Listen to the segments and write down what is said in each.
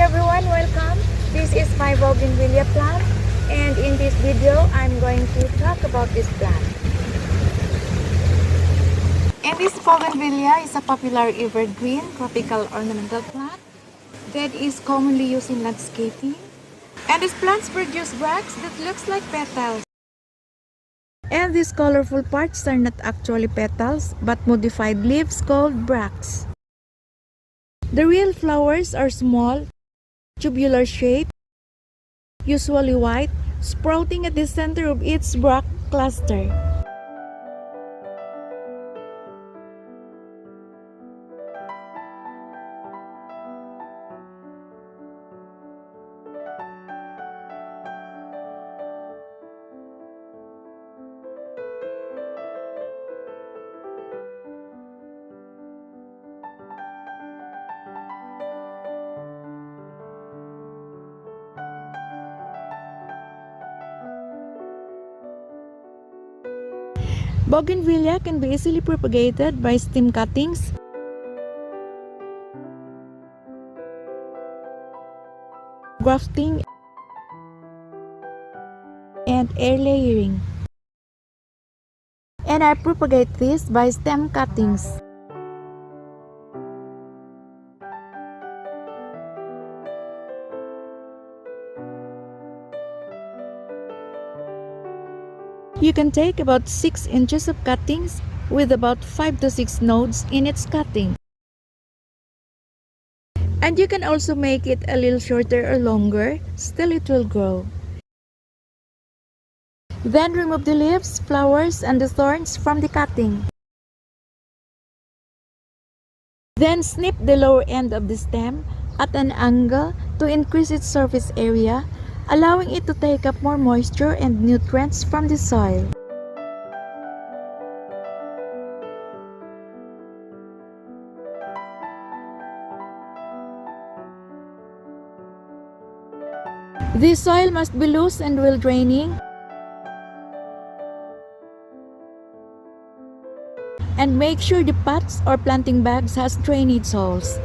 everyone, welcome. This is my Bougainvillea plant, and in this video I'm going to talk about this plant. And this Bougainvillea is a popular evergreen tropical ornamental plant that is commonly used in landscaping. And these plants produce bracts that looks like petals. And these colorful parts are not actually petals but modified leaves called bracts. The real flowers are small, tubular shaped, usually white, sprouting at the center of each bract cluster. Bougainvillea can be easily propagated by stem cuttings, grafting, and air layering. And I propagate this by stem cuttings. You can take about 6 inches of cuttings with about 5 to 6 nodes in its cutting. And you can also make it a little shorter or longer, still it will grow. Then remove the leaves, flowers, and the thorns from the cutting. Then snip the lower end of the stem at an angle to increase its surface area, allowing it to take up more moisture and nutrients from the soil. The soil must be loose and well draining, and make sure the pots or planting bags has drainage holes.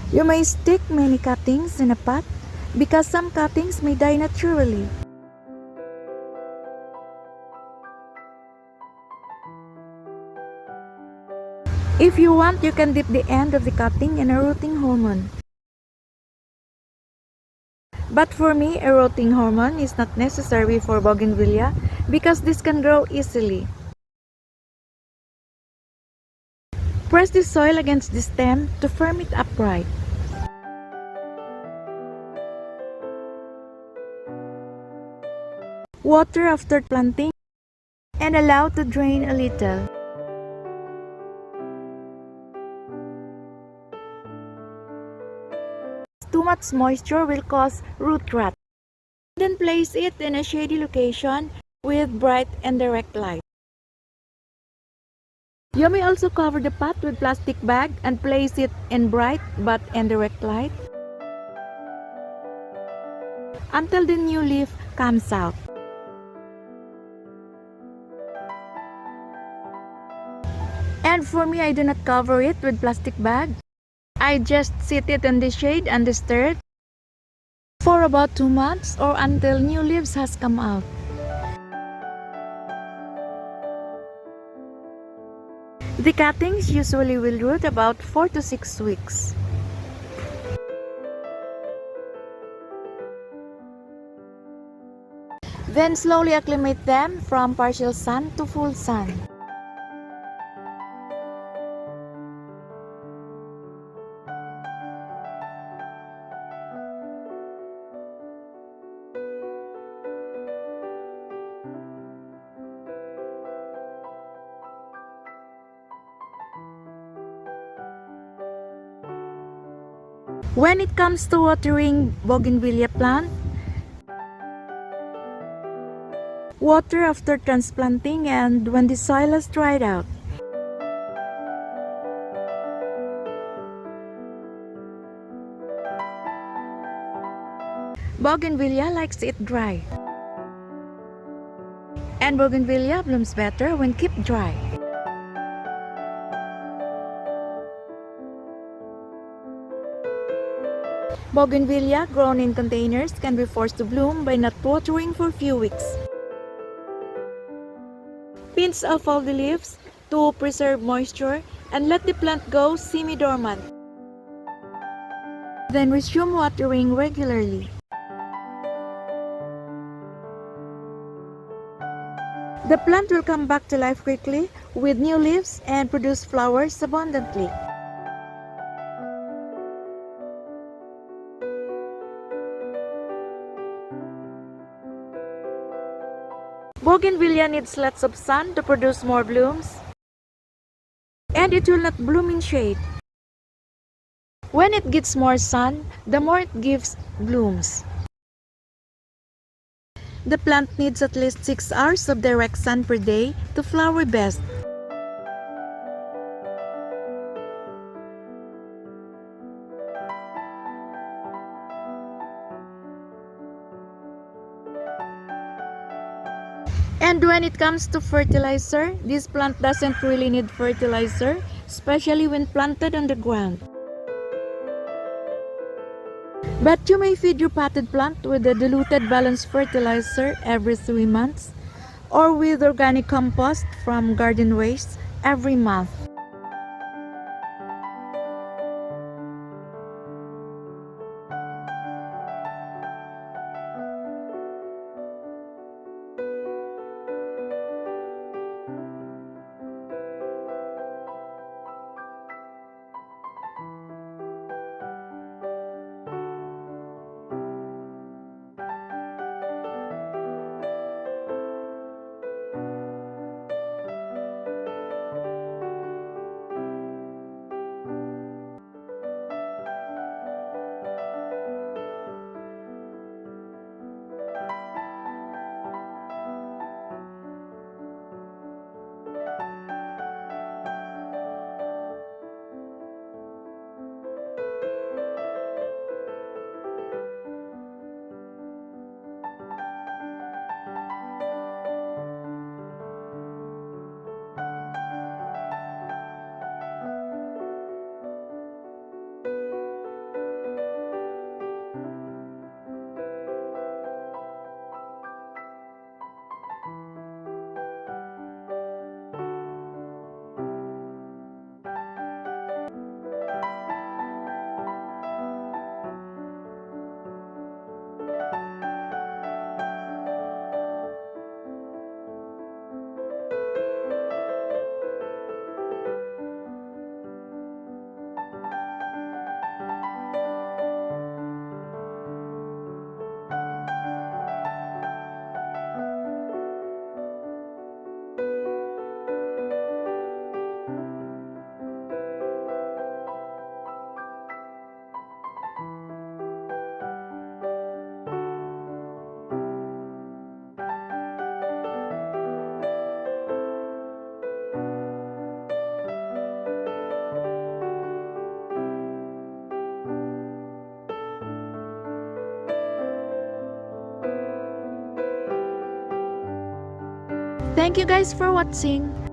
You may stick many cuttings in a pot because some cuttings may die naturally. If you want, you can dip the end of the cutting in a rooting hormone. But for me, a rooting hormone is not necessary for bougainvillea because this can grow easily. Press the soil against the stem to firm it upright. Water after planting and allow to drain a little. Too much moisture will cause root rot. Then place it in a shady location with bright and direct light. You may also cover the pot with plastic bag and place it in bright but indirect light until the new leaf comes out. And for me, I do not cover it with plastic bag. I just sit it in the shade undisturbed for about 2 months or until new leaves has come out. The cuttings usually will root about 4 to 6 weeks. Then slowly acclimate them from partial sun to full sun. When it comes to watering bougainvillea plant, water after transplanting and when the soil has dried out. Bougainvillea likes it dry. And bougainvillea blooms better when kept dry. Bougainvillea grown in containers can be forced to bloom by not watering for a few weeks. Pinch off all the leaves to preserve moisture and let the plant go semi-dormant. Then resume watering regularly. The plant will come back to life quickly with new leaves and produce flowers abundantly. Bougainvillea needs lots of sun to produce more blooms, and it will not bloom in shade. When it gets more sun, the more it gives blooms. The plant needs at least 6 hours of direct sun per day to flower best. And when it comes to fertilizer, this plant doesn't really need fertilizer, especially when planted on the ground. But you may feed your potted plant with a diluted balanced fertilizer every 3 months or with organic compost from garden waste every month. Thank you guys for watching.